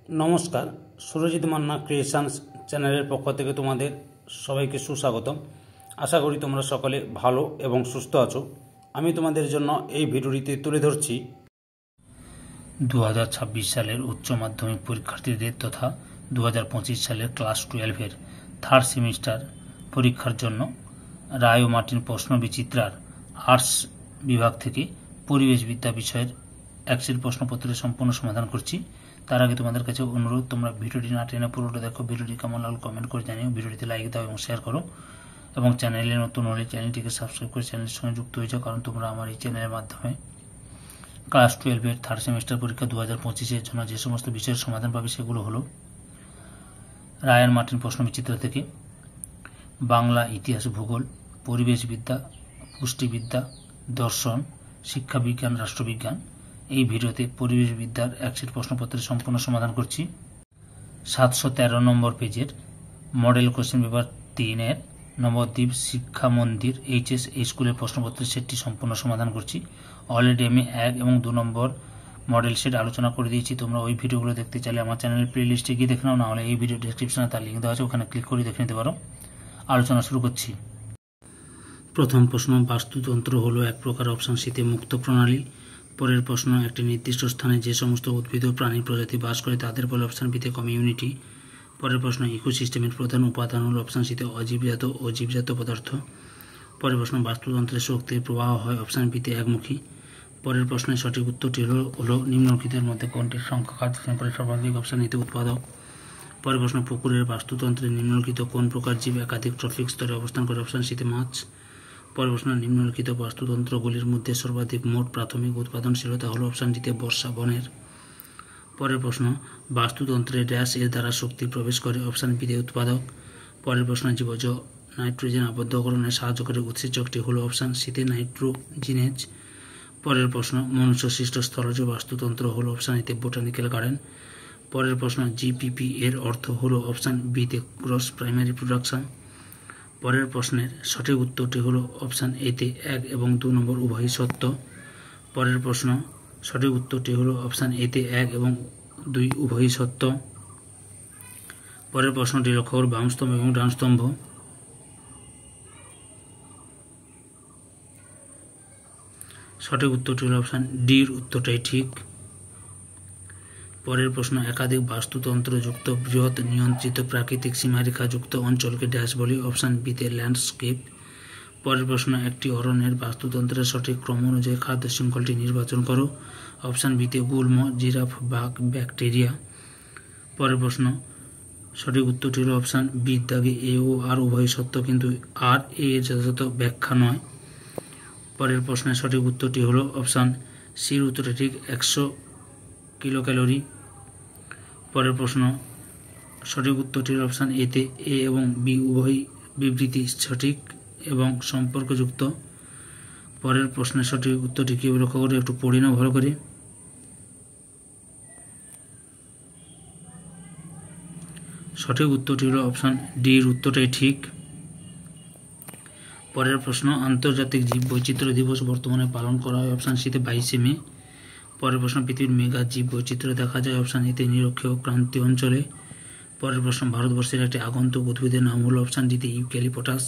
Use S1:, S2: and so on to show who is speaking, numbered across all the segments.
S1: নমস্কার, সুরজিৎ মান্না ক্রিয়েশনস চ্যানেলের পক্ষ থেকে তোমাদের সবাইকে সুস্বাগতম। আশা করি তোমরা সকলে ভালো এবং সুস্থ আছো। আমি তোমাদের জন্য এই ভিডিওটিতে তুলে ধরছি
S2: 2026 সালের উচ্চ মাধ্যমিক পরীক্ষার্থীদের তথা 2025 সালের ক্লাস 12-এর থার্ড সেমিস্টার পরীক্ষার জন্য রায় ও মার্টিন প্রশ্ন বিচিত্রার আর্টস বিভাগ থেকে পরিবেশবিদ্যা বিষয়ের একশের প্রশ্নপত্রের সম্পূর্ণ সমাধান করছি। তার আগে তোমাদের কাছে অনুরোধ, তোমরা ভিডিওটি না টেনে পুরোটা দেখো। ভিডিওটি কেমন লাগলো কমেন্ট করে জানিও, ভিডিওটিতে লাইক দাও এবং শেয়ার করো, এবং চ্যানেলে নতুন হলে চ্যানেলটিকে সাবস্ক্রাইব করে চ্যানেলের সঙ্গে যুক্ত হয়ে যাও, কারণ তোমরা আমার এই চ্যানেলের মাধ্যমে ক্লাস 12-এর থার্ড সেমিস্টার পরীক্ষা 2025-এর জন্য যে সমস্ত বিষয়ের সমাধান পাবে সেগুলো হলো রায় আর মার্টিন প্রশ্ন বিচিত্র থেকে বাংলা, ইতিহাস, ভূগোল, পরিবেশবিদ্যা, পুষ্টিবিদ্যা, দর্শন, শিক্ষাবিজ্ঞান, রাষ্ট্রবিজ্ঞান। এই ভিডিওতে পরিবেশবিদ্যার একশের প্রশ্নপত্রের সম্পূর্ণ সমাধান করছি। 713 নম্বর পেজের মডেল কোশ্চেন পেপার 3-এর নবদ্বীপ শিক্ষা মন্দির এইচএস এই স্কুলের প্রশ্নপত্রের সেটটি সম্পূর্ণ সমাধান করছি। অলরেডি আমি 1 এবং 2 নম্বর মডেল সেট আলোচনা করে দিয়েছি। তোমরা ওই ভিডিওগুলো দেখতে চাইলে আমার চ্যানেলের প্লে লিস্টে গিয়ে দেখে নাও, না হলে এই ভিডিও ডেসক্রিপশনে তার লিঙ্ক দেওয়া আছে, ওখানে ক্লিক করে দেখে নিতে পারো। আলোচনা শুরু করছি। প্রথম প্রশ্ন, বাস্তুতন্ত্র হলো এক প্রকার অপশন শীতে মুক্ত প্রণালী। পরের প্রশ্ন, একটি নির্দিষ্ট স্থানে যে সমস্ত উদ্ভিদ ও প্রাণী প্রজাতি বাস করে তাদের বলে অপশন বিতে কমিউনিটি। পরের প্রশ্ন, ইকোসিস্টেমের প্রধান উপাদান হল অপশন সিতে অজীবজাত ও জীবজাত পদার্থ। পরের প্রশ্ন, বাস্তুতন্ত্রের শক্তির প্রবাহ হয় অপশন বিতে একমুখী। পরের প্রশ্নের সঠিক উত্তরটি হলো নিম্নলিখিতের মধ্যে কোনটির সংখ্যা খাদ্য শৃঙ্খলের সর্বাধিক অপশন নিতে উৎপাদক। পরের প্রশ্ন, পুকুরের বাস্তুতন্ত্রে নিম্নলিখিত কোন প্রকার জীব একাধিক ট্রফিক স্তরে অবস্থান করে অপশন সিতে মাছ। পরের প্রশ্ন, নিম্নলিখিত বাস্তুতন্ত্রগুলির মধ্যে সর্বাধিক মোট প্রাথমিক উৎপাদনশীলতা হল অপশন ডিতে বর্ষা বনের। পরের প্রশ্ন, বাস্তুতন্ত্রে ড্যাশ এর দ্বারা শক্তি প্রবেশ করে অপশন বিতে উৎপাদক। পরের প্রশ্ন, জীবজ নাইট্রোজেন আবদ্ধকরণে সাহায্যকারী উৎসেচকটি হল অপশন সিতে নাইট্রোজিনেজ। পরের প্রশ্ন, মনুষ্য সৃষ্ট স্থলজ বাস্তুতন্ত্র হল অপশন এতে বোটানিক্যাল গার্ডেন। পরের প্রশ্ন, জিপিপি এর অর্থ হল অপশন বিতে গ্রস প্রাইমারি প্রোডাকশন। পরের প্রশ্নের সঠিক উত্তরটি হল অপশান এতে 1 এবং 2 নম্বর উভয়ই সত্য। পরের প্রশ্ন, সঠিক উত্তরটি হল অপশান এতে 1 এবং 2 উভয়ই সত্য। পরের প্রশ্নটি লক্ষ্য করো, বাম স্তম্ভ এবং ডান স্তম্ভ। সঠিক উত্তরটি হল অপশান ডির উত্তরটাই ঠিক। পরের প্রশ্ন, একাধিক বাস্তুতন্ত্র যুক্ত বৃহৎ নিয়ন্ত্রিত প্রাকৃতিক সীমারেখা যুক্ত অঞ্চলকে ড্যাশ বলি অপশান বিতে ল্যান্ডস্কেপ। পরের প্রশ্ন, একটি অরণ্যের বাস্তুতন্ত্রের সঠিক ক্রম অনুযায়ী খাদ্য শৃঙ্খলটি নির্বাচন করো অপশান বিতে গুল্ম, জিরাফ, বাঘ, ব্যাকটেরিয়া। পরের প্রশ্ন, সঠিক উত্তরটি হল অপশান বি দাগে এ ও আর উভয় সত্য, কিন্তু আর এ এর যথাযথ ব্যাখ্যা নয়। পরের প্রশ্নের সঠিক উত্তরটি হল অপশান সির উত্তরটি ঠিক 100 কিলোক্যালোরি। পরের প্রশ্ন, সঠিক উত্তরটি হল অপশান এতে এ এবং বি উভয় বিবৃতি সঠিক এবং সম্পর্কযুক্ত। পরের প্রশ্নের সঠিক উত্তরটি কি লক্ষ্য করে একটু পড়ে নাও ভালো করে। সঠিক উত্তরটি হল অপশান ডির উত্তরটাই ঠিক। পরের প্রশ্ন, আন্তর্জাতিক জীববৈচিত্র্য দিবস বর্তমানে পালন করা হয় অপশান সিতে 22শে মে। পরের প্রশ্ন, পৃথিবীর মেগা জীববৈচিত্র্য দেখা যায় অপশান এতে নিরক্ষীয় ক্রান্তীয় অঞ্চলে। পরের প্রশ্ন, ভারতবর্ষের একটি আগন্তুক উদ্ভিদের নাম হল অপশান ডিতে ইউক্যালিপটাস।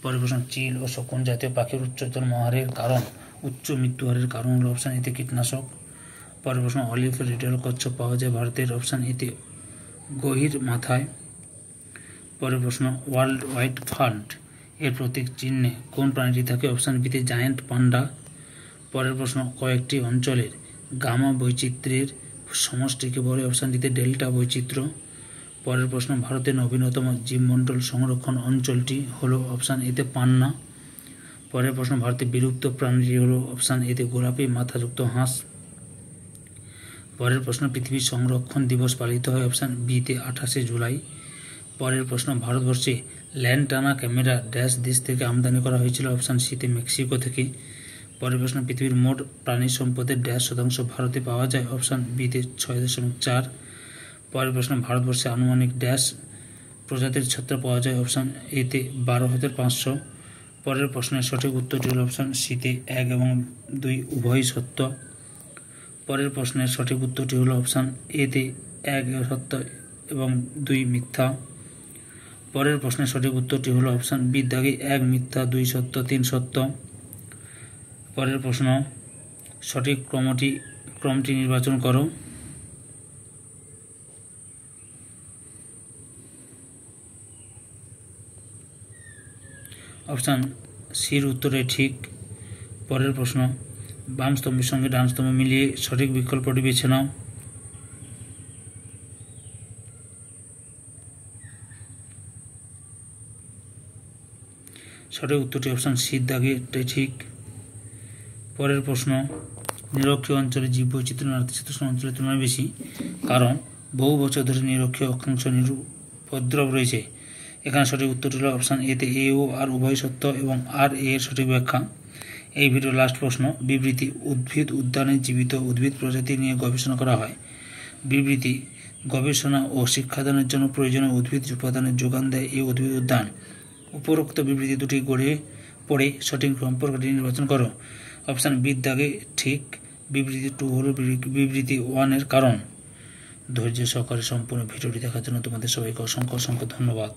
S2: পরের প্রশ্ন, চিল ও শকুন জাতীয় পাখির উচ্চ মৃত্যুহারের কারণ হল অপশান এতে কীটনাশক। পরের প্রশ্ন, অলিভ রিডল কচ্ছপ পাওয়া যায় ভারতের অপশান এতে গহির মাথায়। পরের প্রশ্ন, ওয়ার্ল্ড ওয়াইড ফান্ড এর প্রতীক চিহ্নে কোন প্রাণীটি থাকে অপশান বিতে জায়ান্ট পান্ডা। পরের প্রশ্ন, কয়েকটি অঞ্চলের গামা বৈচিত্র্যের সমষ্টিকে বলে অপশান ডিতে ডেল্টা বৈচিত্র্য। পরের প্রশ্ন, ভারতের নবীনতম জীবমণ্ডল সংরক্ষণ অঞ্চলটি হল অপশান এতে পান্না। পরের প্রশ্ন, ভারতের বিলুপ্ত প্রাণীটি হল অপশান এতে গোলাপি মাথাযুক্ত হাঁস। পরের প্রশ্ন, পৃথিবীর সংরক্ষণ দিবস পালিত হয় অপশান বিতে 28শে জুলাই। পরের প্রশ্ন, ভারতবর্ষে ল্যান্টানা ক্যামেরা ড্যাশ দেশ থেকে আমদানি করা হয়েছিল অপশান সিতে মেক্সিকো থেকে। পরের প্রশ্ন, পৃথিবীর মোট প্রাণী সম্পদের ড্যাশ শতাংশ ভারতে পাওয়া যায় অপশান বিতে 6.4। পরের প্রশ্ন, ভারতবর্ষে আনুমানিক ড্যাশ প্রজাতির ছত্রাক পাওয়া যায় অপশান এতে 12,500। পরের প্রশ্নের সঠিক উত্তরটি হল অপশান সিতে 1 এবং 2 উভয়ই সত্য। পরের প্রশ্নের সঠিক উত্তরটি হল অপশান এতে 1 সত্য এবং 2 মিথ্যা। পরের প্রশ্নের সঠিক উত্তরটি হলো অপশান বি দাগে 1 মিথ্যা, 2 সত্য, 3 সত্য। পরের প্রশ্ন, সঠিক ক্রমটি নির্বাচন করো। অপশান সির উত্তরে ঠিক। পরের প্রশ্ন, বাম স্তম্ভের সঙ্গে ডান স্তম্ভ মিলিয়ে সঠিক বিকল্পটি বেছে নাও। সঠিক উত্তরটি অপশান সির দাগে এটাই ঠিক। পরের প্রশ্ন, নিরক্ষীয় অঞ্চলে জীববৈচিত্র্য নাতিশীতোষ্ণ অঞ্চলের তুলনায় বেশি, কারণ বহু বছর ধরে নিরক্ষীয় অক্ষাংশ নিরুপদ্রব রয়েছে। এখানে সঠিক উত্তরটি হল অপশান এতে এ ও আর উভয় সত্য এবং আর এ এর সঠিক ব্যাখ্যা। এই ভিডিওর লাস্ট প্রশ্ন, বিবৃতি উদ্ভিদ উদ্যানে জীবিত উদ্ভিদ প্রজাতি নিয়ে গবেষণা করা হয়। বিবৃতি গবেষণা ও শিক্ষাদানের জন্য প্রয়োজনীয় উদ্ভিদ উপাদানের যোগান দেয় এই উদ্ভিদ উদ্যান। উপরোক্ত বিবৃতি দুটি গড়ে পড়ে সঠিক সম্পর্কটি নির্বাচন করো। অপশান বি দাগে ঠিক। বিবৃতি 2 হল বিবৃতি 1 এর কারণ। ধৈর্য সহকারে সম্পূর্ণ ভিডিওটি দেখার জন্য তোমাদের সবাইকে অসংখ্য ধন্যবাদ।